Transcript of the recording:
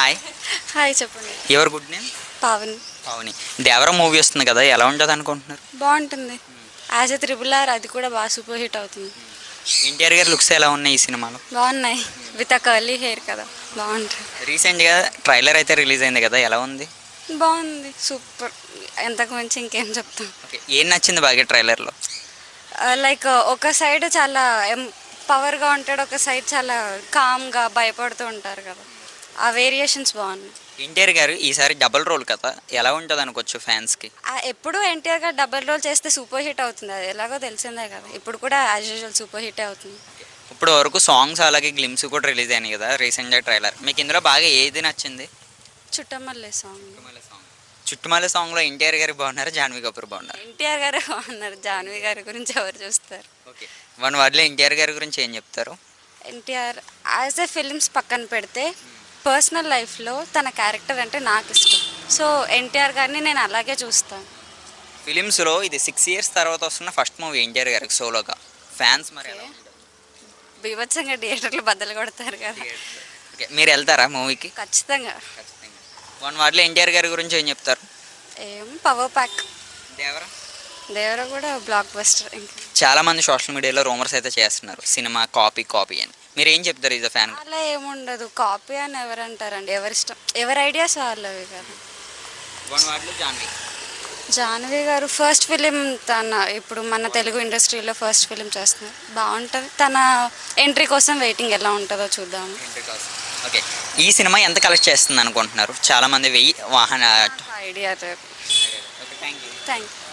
Hi. Hi చెప్పండి. Your good name? Pavan. Pavani. Devara movie వస్తుంది కదా, ఎలా ఉంటుంది అనుకుంటున్నారు? బాగుంటుంది. యాజ్ ఎ త్రిబుల్ ఆర్ అది కూడా బాగా సూపర్ హిట్ అవుతుంది. ఎన్టీఆర్ గారి లుక్స్ ఎలా ఉన్నాయి ఈ సినిమాలో? బాగున్నాయి. విత్ అ కర్లీ హెయిర్ కదా, బాగుంటుంది. రీసెంట్గా ట్రైలర్ అయితే రిలీజ్ అయింది కదా, ఎలా ఉంది? బాగుంది, సూపర్. ఎంతకు మించి ఇంకేం చెప్తాం. ఓకే, ఏం నచ్చింది బాగా ట్రైలర్లో? లైక్ ఒక సైడ్ చాలా పవర్గా ఉంటాడు, ఒక సైడ్ చాలా కామ్గా భయపడుతూ ఉంటారు కదా, ఆ వేరియేషన్స్ బాగున్నాయి. ఎన్టీఆర్ గారు ఈసారి డబుల్ రోల్ కదా, ఎలా ఉంటుంది అనుకోవచ్చు ఫ్యాన్స్కి? ఎప్పుడు ఎన్టీఆర్ గారు డబల్ రోల్ చేస్తే సూపర్ హిట్ అవుతుంది, అది ఎలాగో తెలిసిందే కదా. ఇప్పుడు కూడా యాజ్ యూజువల్ సూపర్ హిట్ అవుతుంది. ఇప్పుడు వరకు సాంగ్స్ అలాగే గ్లిమ్స్ కూడా రిలీజ్ అయినాయి కదా రీసెంట్గా ట్రైలర్, మీకు ఇందులో బాగా ఏది నచ్చింది? చుట్టమల్లే సాంగ్. చుట్టుమల సాంగ్లో ఎన్టీఆర్ గారు బాగున్నారు, జాన్వీ కపూర్ బాగున్నారు? ఎన్టీఆర్ గారే బాగున్నారు, జాన్వీ గారి గురించి ఎవరు చూస్తారు. ఓకే, వన్ వర్డ్లో ఎన్టీఆర్ గారి గురించి ఏం చెప్తారు? ఎన్టీఆర్ యాజ్ ఎ ఫిల్మ్స్ పక్కన పెడితే పర్సనల్ లైఫ్లో తన క్యారెక్టర్ అంటే నాకు ఇష్టం. సో ఎన్టీఆర్ గారిని నేను అలాగే చూస్తాను. ఫిలిమ్స్లో ఇది 6 years తర్వాత వస్తున్న ఫస్ట్ మూవీ ఎన్టీఆర్ గారికి సోలోగా. ఫ్యాన్స్ మరి ఎలా ఉంటారు? బీభత్సంగా థియేటర్లు బద్దలు కొడతారు కదా. ఓకే, మీరు వెళ్తారా మూవీకి? ఖచ్చితంగా. వన్ వర్డ్లో ఎన్టీఆర్ గారి గురించి ఏం చెప్తారు? ఏం పవర్ ప్యాక్. దేవరా? దేవర కూడా బ్లాక్ బస్టర్. ఇంకా చాలా మంది సోషల్ మీడియాలో రూమర్స్ అయితే చేస్తున్నారు, సినిమా కాపీ అని. మీరు ఏం చెప్తారు ఈజ్ అ ఫ్యాన్? అలా ఏముండదు, కాపీ అని ఎవరు అంటారండి, ఎవరిష్టం, ఎవరి ఐడియాస్ వాళ్ళవి కదా. వన్ వర్డ్లో జాన్వీ. జాహ్నవి గారు ఫస్ట్ ఫిలిం, తన ఇప్పుడు మన తెలుగు ఇండస్ట్రీలో ఫస్ట్ ఫిలిం చేస్తున్నారు, బాగుంటుంది. తన ఎంట్రీ కోసం వెయిటింగ్, ఎలా ఉంటుందో చూద్దాము. ఓకే, ఈ సినిమా ఎంత కలెక్ట్ చేస్తుంది అనుకుంటున్నారు? చాలామంది 1000 వాహన ఐడియా లేదు. Okay, thank you. Thank you.